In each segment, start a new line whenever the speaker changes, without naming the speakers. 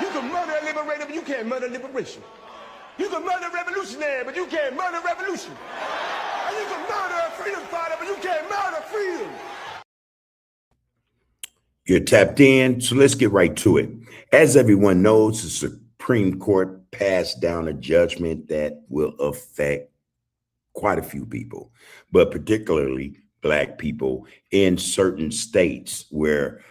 You can murder a liberator, but you can't murder liberation. You can murder a revolutionary, but you can't murder revolution. And you can murder a freedom fighter, but you can't murder freedom.
You're tapped in, so let's get right to it. As everyone knows, the Supreme Court passed down a judgment that will affect quite a few people, but particularly Black people in certain states where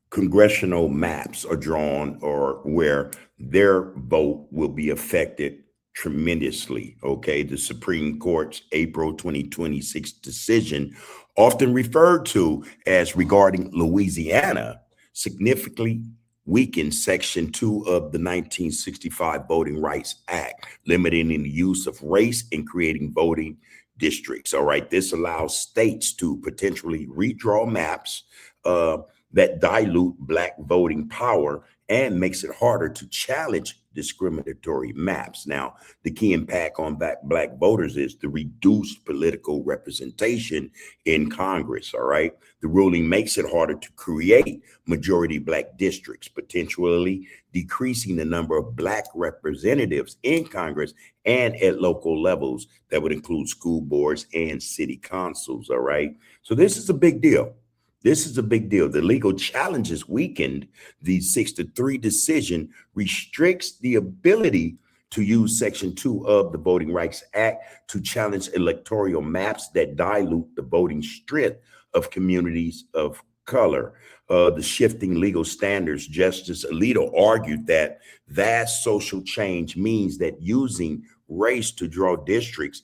congressional maps are drawn or where their vote will be affected tremendously. Okay, the Supreme Court's April 2026 decision, often referred to as regarding Louisiana, significantly weakened Section 2 of the 1965 Voting Rights Act, limiting the use of race in creating voting districts. All right, this allows states to potentially redraw maps that dilute Black voting power and makes it harder to challenge discriminatory maps. Now, the key impact on Black voters is the reduced political representation in Congress, all right? The ruling makes it harder to create majority Black districts, potentially decreasing the number of Black representatives in Congress and at local levels that would include school boards and city councils, all right? So this is a big deal. This is a big deal. The legal challenges weakened. The 6-3 decision restricts the ability to use Section 2 of the Voting Rights Act to challenge electoral maps that dilute the voting strength of communities of color. The shifting legal standards, Justice Alito argued that vast social change means that using race to draw districts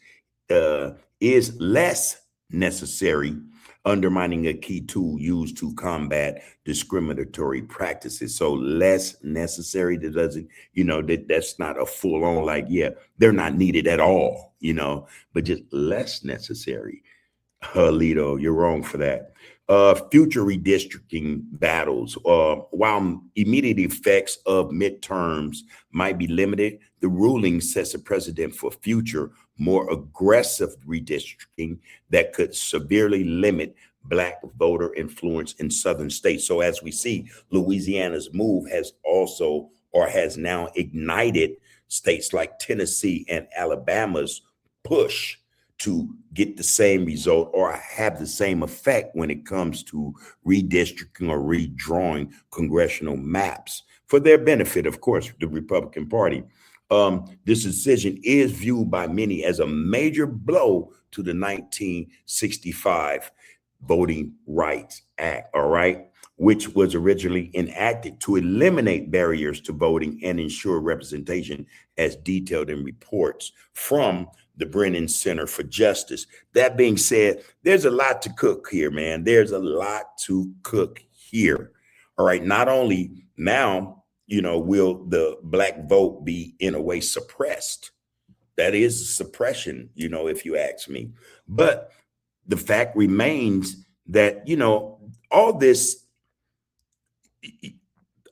is less necessary, undermining a key tool used to combat discriminatory practices. So less necessary, that doesn't, that's not a full on like, yeah, they're not needed at all, but just less necessary. Alito, you're wrong for that. Future redistricting battles. While immediate effects of midterms might be limited, the ruling sets a precedent for future, more aggressive redistricting that could severely limit Black voter influence in southern states. So as we see, Louisiana's move has now ignited states like Tennessee and Alabama's push to get the same result or have the same effect when it comes to redistricting or redrawing congressional maps for their benefit, of course, the Republican Party. This decision is viewed by many as a major blow to the 1965 Voting Rights Act, all right, which was originally enacted to eliminate barriers to voting and ensure representation as detailed in reports from the Brennan Center for Justice. That being said, there's a lot to cook here, man. There's a lot to cook here. All right. Not only now, will the Black vote be in a way suppressed? That is suppression, if you ask me. But the fact remains that,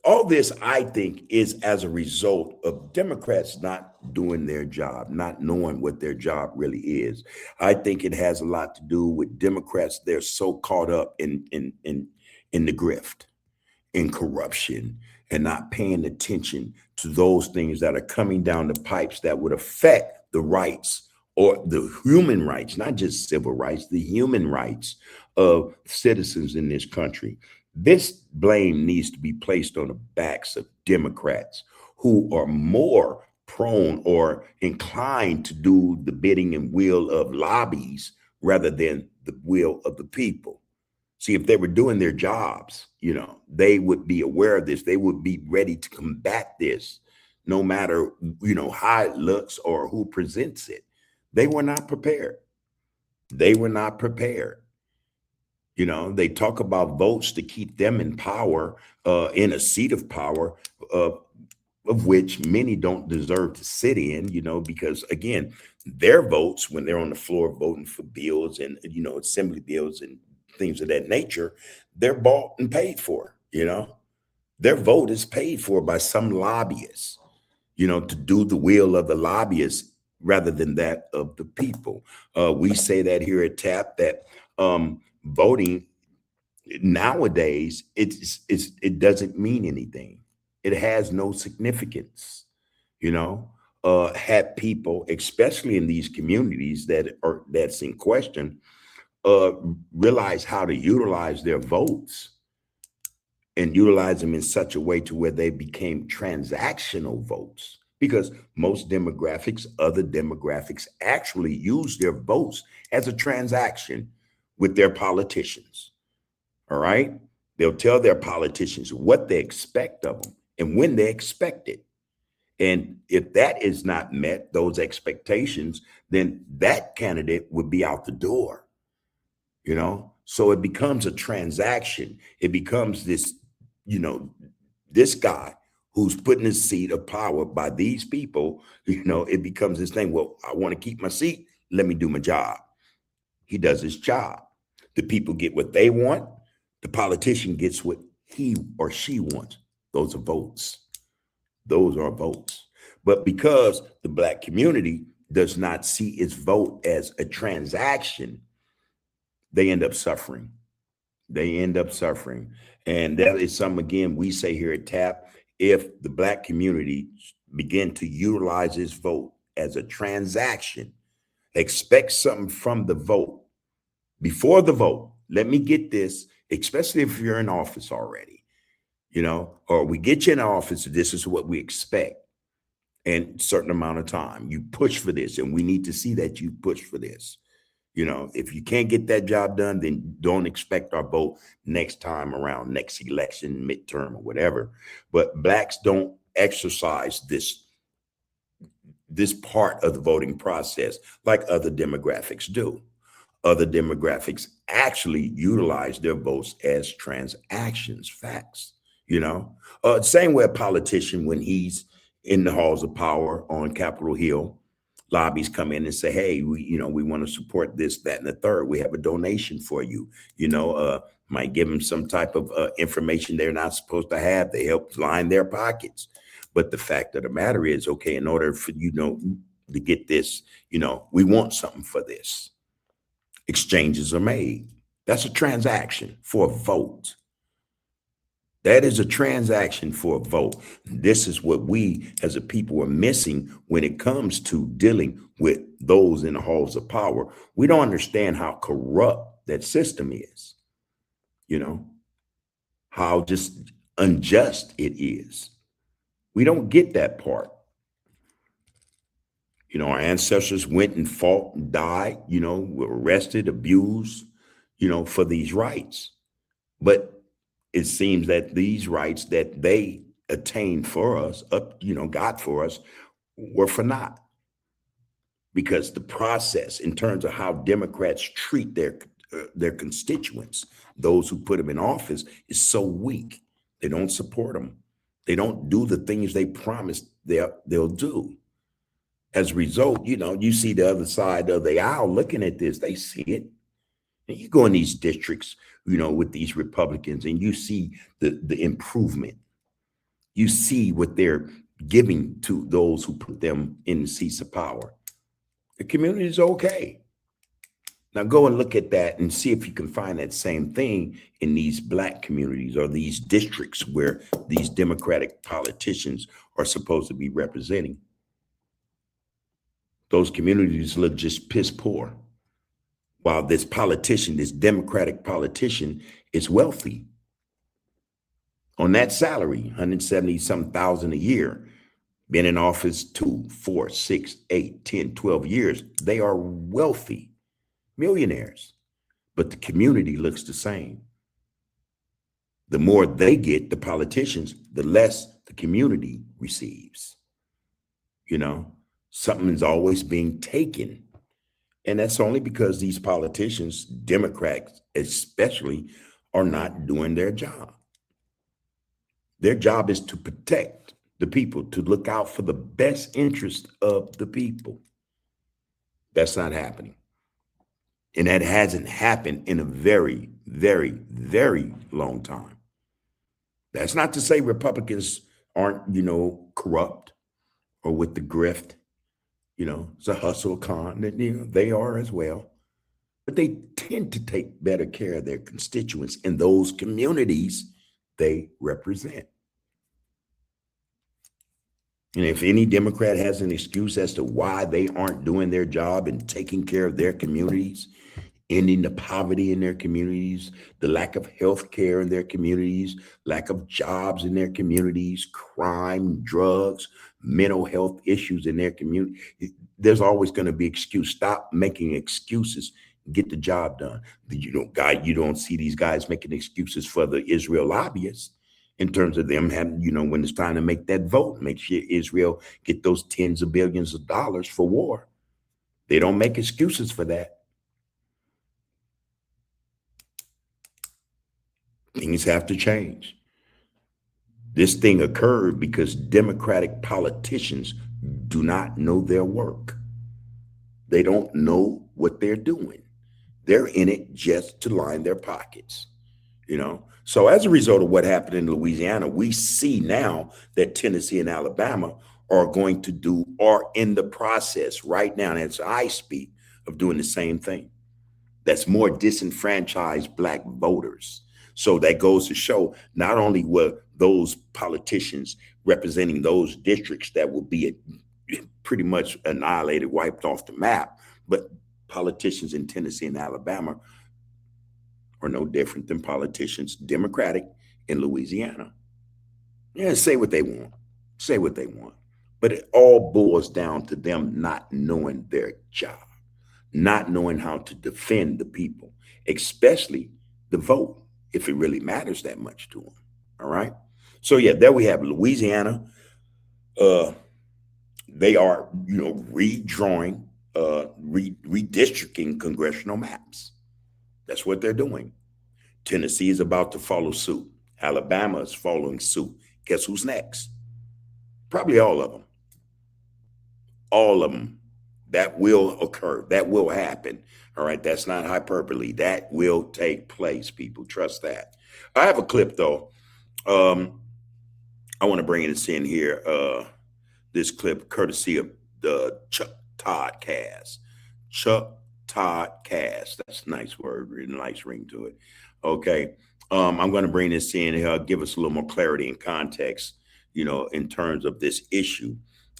all this, I think, is as a result of Democrats not doing their job, not knowing what their job really is. I think it has a lot to do with Democrats. They're so caught up in the grift, in corruption, and not paying attention to those things that are coming down the pipes that would affect the rights or the human rights, not just civil rights, the human rights of citizens in this country. This blame needs to be placed on the backs of Democrats who are more prone or inclined to do the bidding and will of lobbies rather than the will of the people. See, if they were doing their jobs, they would be aware of this. They would be ready to combat this, no matter, how it looks or who presents it. They were not prepared. They were not prepared. They talk about votes to keep them in power, in a seat of power, of which many don't deserve to sit in, because, again, their votes when they're on the floor voting for bills and, assembly bills and things of that nature, they're bought and paid for, Their vote is paid for by some lobbyists, to do the will of the lobbyists rather than that of the people. We say that here at TAP that voting Nowadays, it doesn't mean anything. It has no significance, you know. Had people, especially in these communities that's in question, uh, realize how to utilize their votes and utilize them in such a way to where they became transactional votes, because most demographics, other demographics, actually use their votes as a transaction with their politicians. All right. They'll tell their politicians what they expect of them and when they expect it. And if that is not met, those expectations, then that candidate would be out the door, you know? So it becomes a transaction. It becomes this, you know, this guy who's put in his seat of power by these people, you know, it becomes this thing. Well, I want to keep my seat. Let me do my job. He does his job. The people get what they want. The politician gets what he or she wants. Those are votes. Those are votes. But because the Black community does not see its vote as a transaction, they end up suffering. They end up suffering. And that is something, again, we say here at TAP, if the Black community begin to utilize its vote as a transaction, expect something from the vote. Before the vote, let me get this, especially if you're in office already, you know, or we get you in office, this is what we expect. And certain amount of time, you push for this, and we need to see that you push for this. You know, if you can't get that job done, then don't expect our vote next time around, next election, midterm, or whatever. But Blacks don't exercise this part of the voting process like other demographics do. Other demographics actually utilize their votes as transactions, facts, you know. Same way a politician, when he's in the halls of power on Capitol Hill, lobbies come in and say, hey, we want to support this, that, and the third. We have a donation for you, might give them some type of information they're not supposed to have. They help line their pockets. But the fact of the matter is, okay, in order for, to get this, we want something for this. Exchanges are made. That's a transaction for a vote. That is a transaction for a vote. This is what we as a people are missing when it comes to dealing with those in the halls of power. We don't understand how corrupt that system is, how just unjust it is. We don't get that part. Our ancestors went and fought and died, were arrested, abused, for these rights. But it seems that these rights that they attained for us, got for us, were for naught. Because the process in terms of how Democrats treat their constituents, those who put them in office, is so weak. They don't support them. They don't do the things they promised they'll do. As a result, you see the other side of the aisle looking at this. They see it. And you go in these districts, with these Republicans, and you see the improvement. You see what they're giving to those who put them in the seats of power. The community is okay. Now go and look at that and see if you can find that same thing in these Black communities or these districts where these Democratic politicians are supposed to be representing. Those communities look just piss poor. While this politician, this Democratic politician, is wealthy. On that salary, 170-some thousand a year, been in office 2, 4, 6, 8, 10, 12 years. They are wealthy, millionaires, but the community looks the same. The more they get, the politicians, the less the community receives. Something's always being taken. And that's only because these politicians, Democrats especially, are not doing their job. Their job is to protect the people, to look out for the best interest of the people. That's not happening. And that hasn't happened in a very, very, very long time. That's not to say Republicans aren't, corrupt or with the grift. It's a hustle con, they are as well. but they tend to take better care of their constituents in those communities they represent. And if any Democrat has an excuse as to why they aren't doing their job and taking care of their communities, ending the poverty in their communities, the lack of health care in their communities, lack of jobs in their communities, crime, drugs, mental health issues in their community, there's always going to be excuse. Stop making excuses. Get the job done. You don't see these guys making excuses for the Israel lobbyists in terms of them having, when it's time to make that vote, make sure Israel get those tens of billions of dollars for war. They don't make excuses for that. Things have to change. This thing occurred because Democratic politicians do not know their work. They don't know what they're doing. They're in it just to line their pockets, So as a result of what happened in Louisiana, we see now that Tennessee and Alabama are in the process right now, and as I speak, of doing the same thing. That's more disenfranchised Black voters. So that goes to show not only were those politicians representing those districts that will be pretty much annihilated, wiped off the map, but politicians in Tennessee and Alabama are no different than politicians, Democratic, in Louisiana. Yeah, say what they want. Say what they want. But it all boils down to them not knowing their job, not knowing how to defend the people, especially the vote, if it really matters that much to them. All right. So, yeah, there we have Louisiana. They are, redrawing, redistricting congressional maps. That's what they're doing. Tennessee is about to follow suit. Alabama is following suit. Guess who's next? Probably all of them. All of them. That will occur. That will happen. All right. That's not hyperbole. That will take place, people. Trust that. I have a clip, though. I want to bring this in here. This clip, courtesy of the Chuck Todd cast. Chuck Todd cast. That's a nice word, really nice ring to it. Okay. I'm going to bring this in and give us a little more clarity and context, in terms of this issue.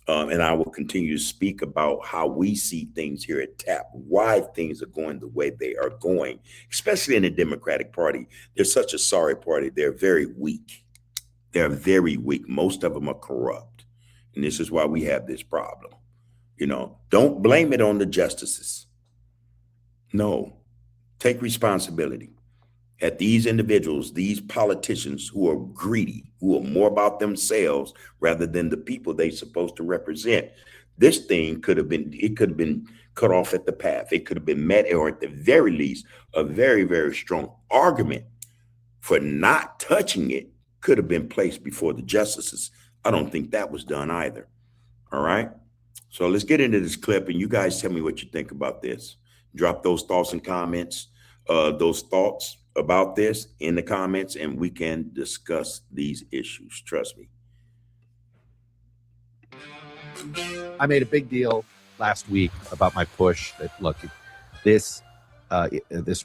And I will continue to speak about how we see things here at TAP, why things are going the way they are going, especially in the Democratic Party. They're such a sorry party. They're very weak. They're very weak. Most of them are corrupt. And this is why we have this problem. Don't blame it on the justices. No, take responsibility. At these individuals, these politicians who are greedy, who are more about themselves rather than the people they're supposed to represent. This thing could have been cut off at the path. It could have been met, or at the very least, a very, very strong argument for not touching it could have been placed before the justices. I don't think that was done either. All right. So let's get into this clip and you guys tell me what you think about this. Drop those thoughts and comments, those thoughts about this in the comments, and we can discuss these issues. Trust me.
I made a big deal last week about my push that, look, this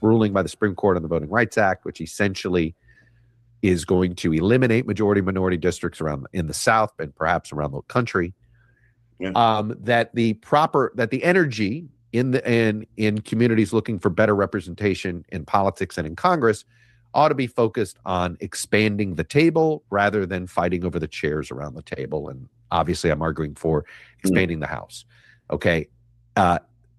ruling by the Supreme Court on the Voting Rights Act, which essentially is going to eliminate majority minority districts in the South and perhaps around the country. Yeah. That the energy in communities looking for better representation in politics and in Congress ought to be focused on expanding the table rather than fighting over the chairs around the table. And obviously, I'm arguing for expanding the House. Okay,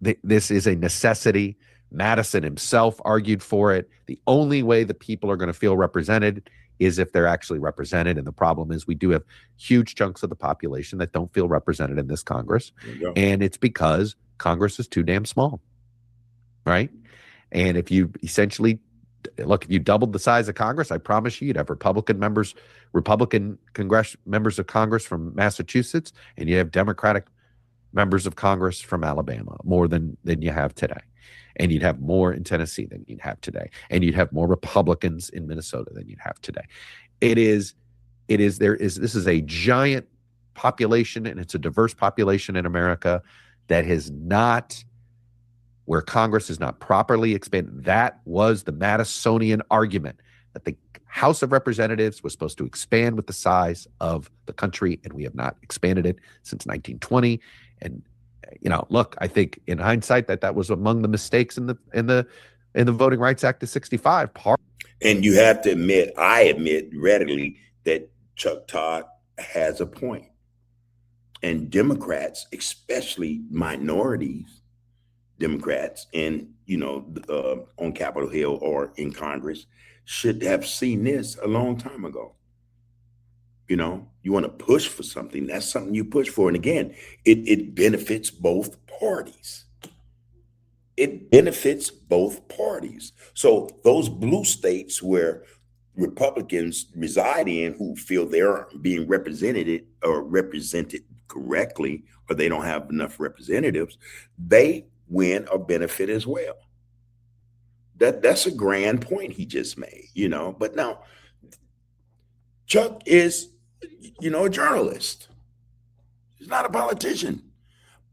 this is a necessity. Madison himself argued for it. The only way the people are going to feel represented is if they're actually represented. And the problem is we do have huge chunks of the population that don't feel represented in this Congress. And it's because Congress is too damn small, right? And if you essentially, if you doubled the size of Congress, I promise you'd have Republican members of Congress from Massachusetts, and you have Democratic members of Congress from Alabama, more than you have today. And you'd have more in Tennessee than you'd have today. And you'd have more Republicans in Minnesota than you'd have today. This is a giant population, and it's a diverse population in America that has not where Congress is not properly expanded. That was the Madisonian argument, that the House of Representatives was supposed to expand with the size of the country, and we have not expanded it since 1920. And look, I think in hindsight that was among the mistakes in the Voting Rights Act of 65.
And you have to admit, I admit readily, that Chuck Todd has a point. And Democrats, especially minorities, Democrats on Capitol Hill or in Congress, should have seen this a long time ago. You want to push for something, that's something you push for. And again, it benefits both parties. It benefits both parties. So those blue states where Republicans reside in, who feel they're being represented correctly, or they don't have enough representatives, they win or benefit as well. That's a grand point he just made, But now Chuck is, a journalist. He's not a politician.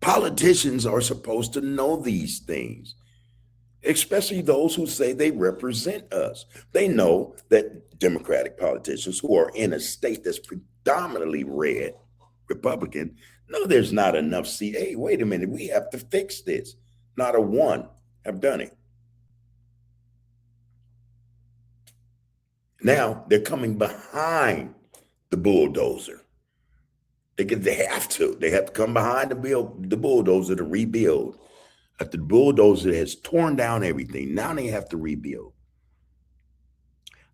Politicians are supposed to know these things, especially those who say they represent us. They know that Democratic politicians who are in a state that's predominantly red, Republican, no, there's not enough seats. Hey, wait a minute, we have to fix this. Not a one have done it. Now they're coming behind the bulldozer. They have to come behind the bulldozer to rebuild. After the bulldozer has torn down everything, now they have to rebuild.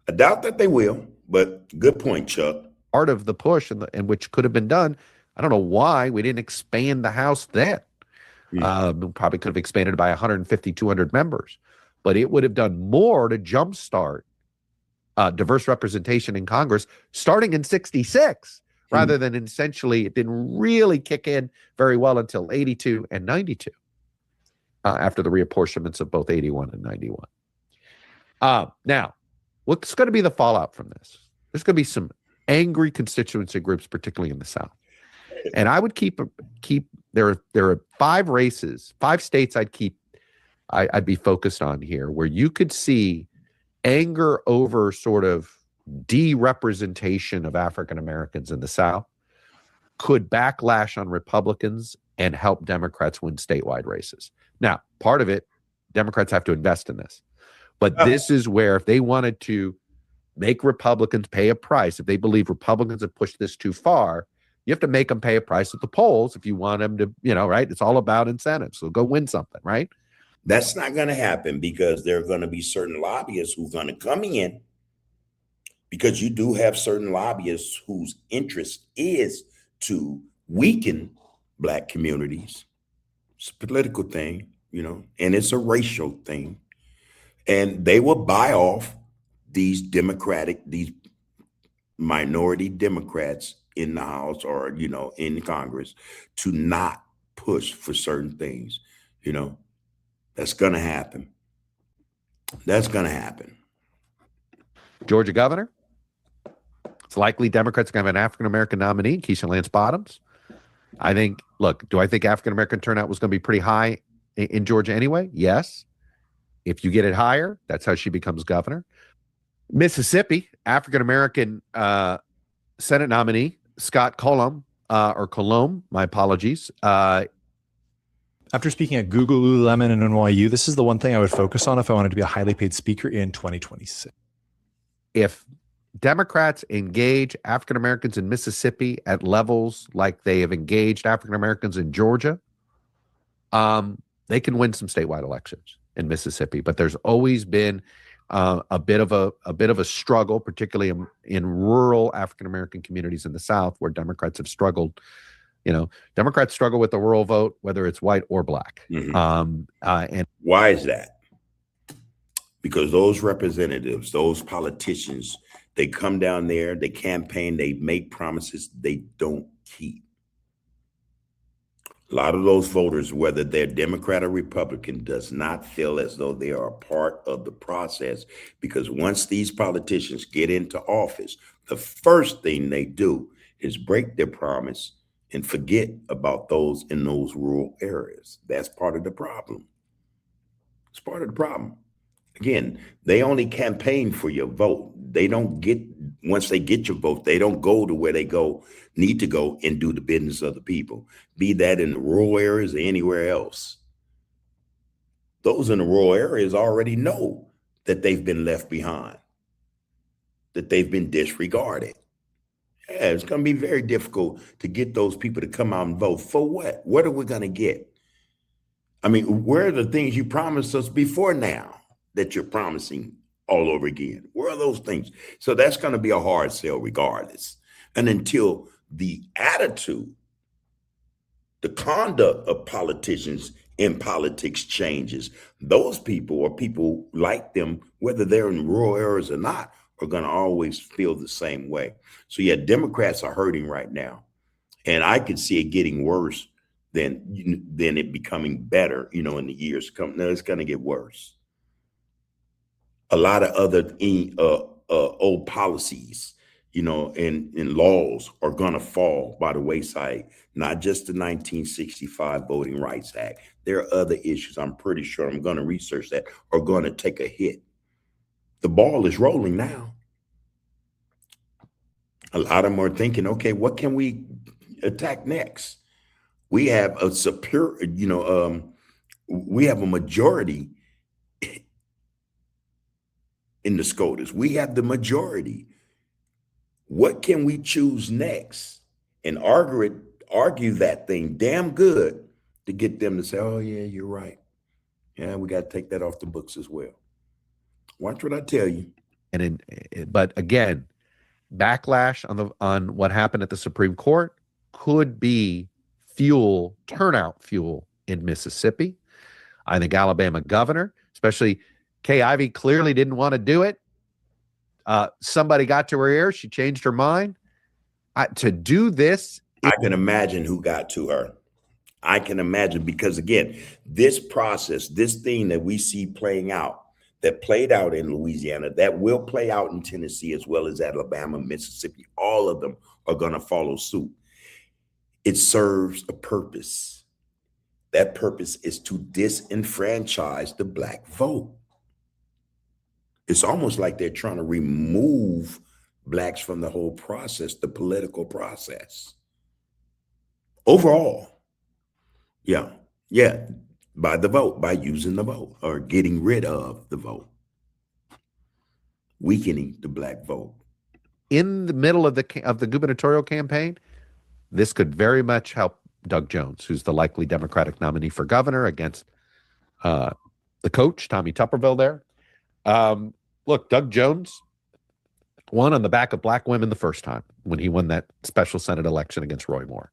I doubt that they will, but good point, Chuck.
Part of the push and which could have been done. I don't know why we didn't expand the House then. Probably could have expanded by 150, 200 members, but it would have done more to jumpstart diverse representation in Congress starting in 66, rather than essentially it didn't really kick in very well until 82 and 92, after the reapportionments of both 81 and 91. Now, what's going to be the fallout from this? There's going to be some angry constituency groups, particularly in the South. And I would keep there are 5 races, 5 states I'd be focused on here, where you could see anger over sort of de-representation of African Americans in the South could backlash on Republicans and help Democrats win statewide races. Now, part of it, Democrats have to invest in this. But this is where, if they wanted to make Republicans pay a price, if they believe Republicans have pushed this too far, you have to make them pay a price at the polls if you want them to, right? It's all about incentives. So go win something, right?
That's not going to happen, because there are going to be certain lobbyists who are going to come in, because you do have certain lobbyists whose interest is to weaken Black communities. It's a political thing, and it's a racial thing. And they will buy off these minority Democrats in the House or, in Congress to not push for certain things. That's going to happen. That's going to happen.
Georgia governor. It's likely Democrats are going to have an African-American nominee, Keisha Lance Bottoms. Do I think African-American turnout was going to be pretty high in Georgia anyway? Yes. If you get it higher, that's how she becomes governor. Mississippi, African-American Senate nominee, Scott Colom, my apologies.
After speaking at Google, Lululemon, and NYU, this is the one thing I would focus on if I wanted to be a highly paid speaker in 2026.
If Democrats engage African Americans in Mississippi at levels like they have engaged African Americans in Georgia, they can win some statewide elections in Mississippi. But there's always been a bit of a struggle, particularly in rural African American communities in the South, where Democrats have struggled. Democrats struggle with the rural vote, whether it's white or Black.
Mm-hmm.
And
why is that? Because those representatives, those politicians, they come down there, they campaign, they make promises they don't keep. A lot of those voters, whether they're Democrat or Republican, does not feel as though they are a part of the process, because once these politicians get into office, the first thing they do is break their promise and forget about those in those rural areas. That's part of the problem. It's part of the problem. Again, they only campaign for your vote. They don't get, once they get your vote, they don't go to where they need to go and do the business of the people, be that in the rural areas or anywhere else. Those in the rural areas already know that they've been left behind, that they've been disregarded. Yeah, it's going to be very difficult to get those people to come out and vote. For what? What are we going to get? I mean, where are the things you promised us before now that you're promising all over again? Where are those things? So that's going to be a hard sell regardless. And until the attitude, the conduct of politicians in politics changes, those people or people like them, whether they're in rural areas or not, are going to always feel the same way. So yeah, Democrats are hurting right now. And I could see it getting worse than it becoming better, in the years to come. No, it's going to get worse. A lot of other old policies, and laws are going to fall by the wayside, not just the 1965 Voting Rights Act. There are other issues, I'm pretty sure, I'm going to research that, are going to take a hit. The ball is rolling now. A lot of them are thinking, okay, what can we attack next? We have a we have a majority in the Scotus. We have the majority. What can we choose next? And argue that thing damn good to get them to say, oh yeah, you're right. Yeah, we got to take that off the books as well. Watch what I tell you.
But again, backlash on what happened at the Supreme Court could be turnout fuel in Mississippi. I think Alabama governor, especially Kay Ivey, clearly didn't want to do it. Somebody got to her ear. She changed her mind. To do this.
I can imagine who got to her. I can imagine, because again, this process, this thing that we see playing out, that played out in Louisiana, that will play out in Tennessee as well as Alabama, Mississippi, all of them are going to follow suit. It serves a purpose. That purpose is to disenfranchise the Black vote. It's almost like they're trying to remove Blacks from the whole process, the political process. Overall, yeah, by the vote, by using the vote or getting rid of the vote, weakening the Black vote.
In the middle of the gubernatorial campaign, this could very much help Doug Jones, who's the likely Democratic nominee for governor, against the coach, Tommy Tuberville there. Look, Doug Jones won on the back of Black women the first time when he won that special Senate election against Roy Moore.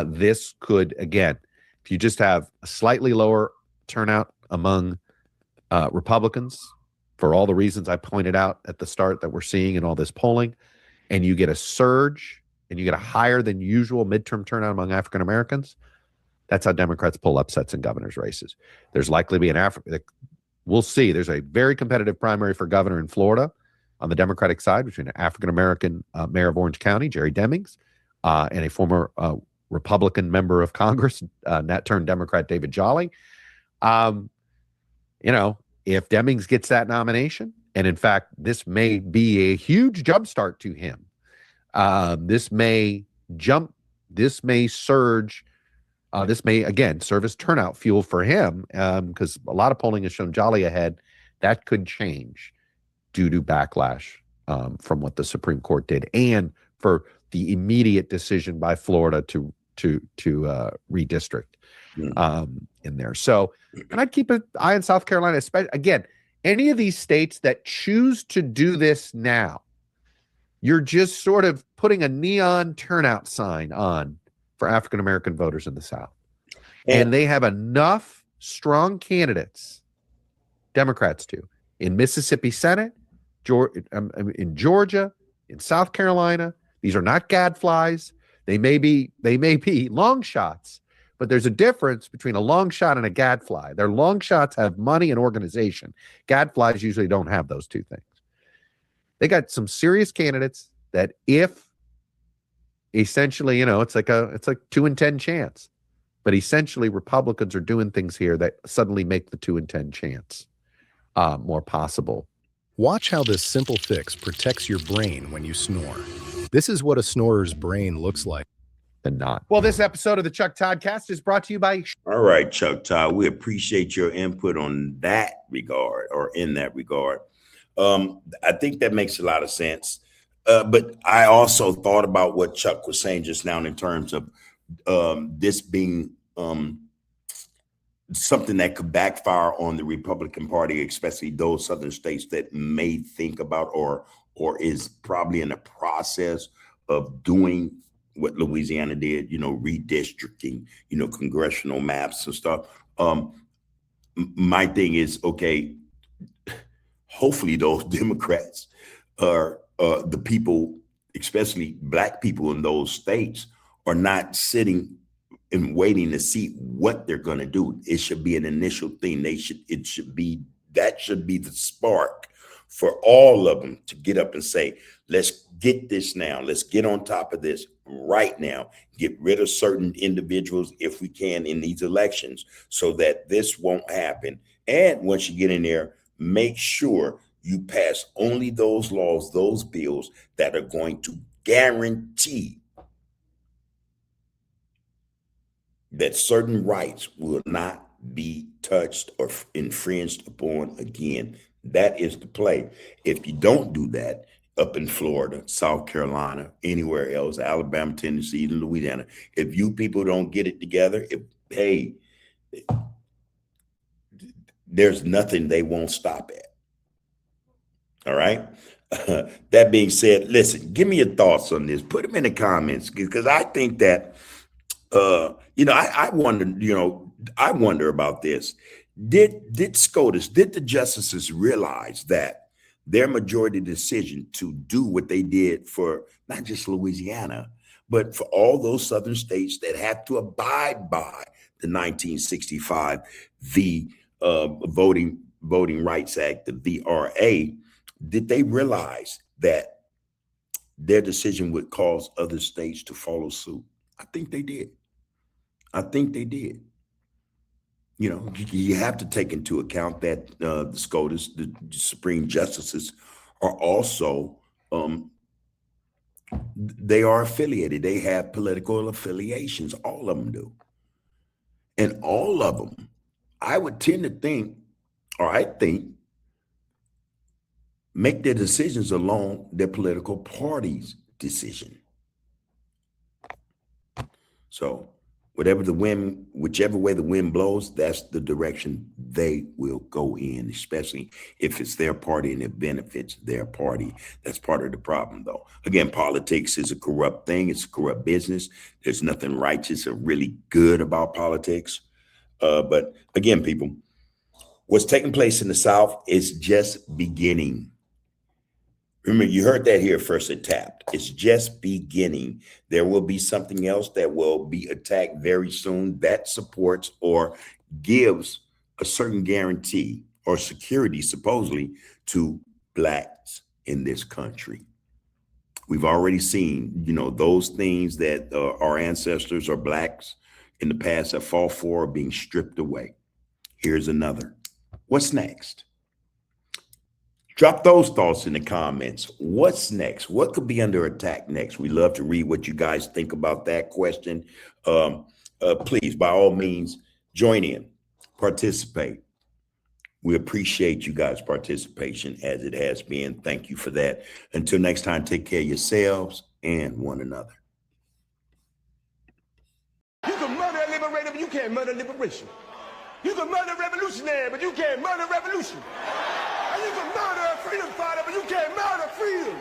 This could, again, if you just have a slightly lower turnout among Republicans, for all the reasons I pointed out at the start that we're seeing in all this polling, and you get a surge and you get a higher than usual midterm turnout among African Americans, that's how Democrats pull upsets in governor's races. There's likely to be we'll see. There's a very competitive primary for governor in Florida on the Democratic side between an African American mayor of Orange County, Jerry Demings, and a former Republican member of Congress, turned Democrat David Jolly. If Demings gets that nomination, and in fact, this may be a huge jumpstart to him. This may surge. This may, again, serve as turnout fuel for him, because a lot of polling has shown Jolly ahead. That could change due to backlash from what the Supreme Court did, and for the immediate decision by Florida to redistrict in there. So, and I'd keep an eye on South Carolina, especially, again, any of these states that choose to do this now, you're just sort of putting a neon turnout sign on for African American voters in the South. And they have enough strong candidates, Democrats do, in Mississippi Senate, in Georgia, in South Carolina. These are not gadflies. They may be long shots, but there's a difference between a long shot and a gadfly. Their long shots have money and organization. Gadflies usually don't have those two things. They got some serious candidates that, if essentially, it's like 2 in 10 chance But essentially, Republicans are doing things here that suddenly make the 2 in 10 chance more possible.
Watch how this simple fix protects your brain when you snore. This is what a snorer's brain looks like.
Than not. Well, this episode of the Chuck Toddcast is brought to you by...
All right, Chuck Todd, we appreciate your input on that regard, or in that regard. I think that makes a lot of sense. But I also thought about what Chuck was saying just now in terms of this being something that could backfire on the Republican Party, especially those southern states that may think about or is probably in the process of doing what Louisiana did, redistricting, congressional maps and stuff. My thing is, okay, hopefully those Democrats are the people, especially black people in those states, are not sitting and waiting to see what they're going to do. It should be an initial thing. That should be the spark for all of them to get up and say, let's get this now. Let's get on top of this right now. Get rid of certain individuals if we can in these elections so that this won't happen. And once you get in there, make sure you pass only those laws, those bills that are going to guarantee that certain rights will not be touched or infringed upon again. That is the play. If you don't do that up in Florida, South Carolina, anywhere else, Alabama, Tennessee, even Louisiana, if you people don't get it together, there's nothing they won't stop at. All right. That being said, listen, give me your thoughts on this. Put them in the comments, because I think that, I wonder about this. Did Scotus, did the justices realize that their majority decision to do what they did for not just Louisiana, but for all those southern states that had to abide by the 1965 Voting Rights Act, the VRA, did they realize that their decision would cause other states to follow suit? I think they did. You have to take into account that the SCOTUS, the Supreme Justices, are also, they are affiliated. They have political affiliations. All of them do. And all of them, I would tend to think, or I think, make their decisions along their political party's decision. So whichever way the wind blows, that's the direction they will go in, especially if it's their party and it benefits their party. That's part of the problem, though. Again, politics is a corrupt thing. It's a corrupt business. There's nothing righteous or really good about politics. But again, people, what's taking place in the South is just beginning. Remember, you heard that here first at Tapped. It's just beginning. There will be something else that will be attacked very soon that supports or gives a certain guarantee or security, supposedly, to blacks in this country. We've already seen, those things that our ancestors or blacks in the past have fought for are being stripped away. Here's another. What's next? Drop those thoughts in the comments. What's next? What could be under attack next? We love to read what you guys think about that question. Please, by all means, join in, participate. We appreciate you guys' participation as it has been. Thank you for that. Until next time, take care of yourselves and one another.
You can murder a liberator, but you can't murder liberation. You can murder a revolutionary, but you can't murder revolution. And you can murder a freedom fighter, but you can't murder freedom.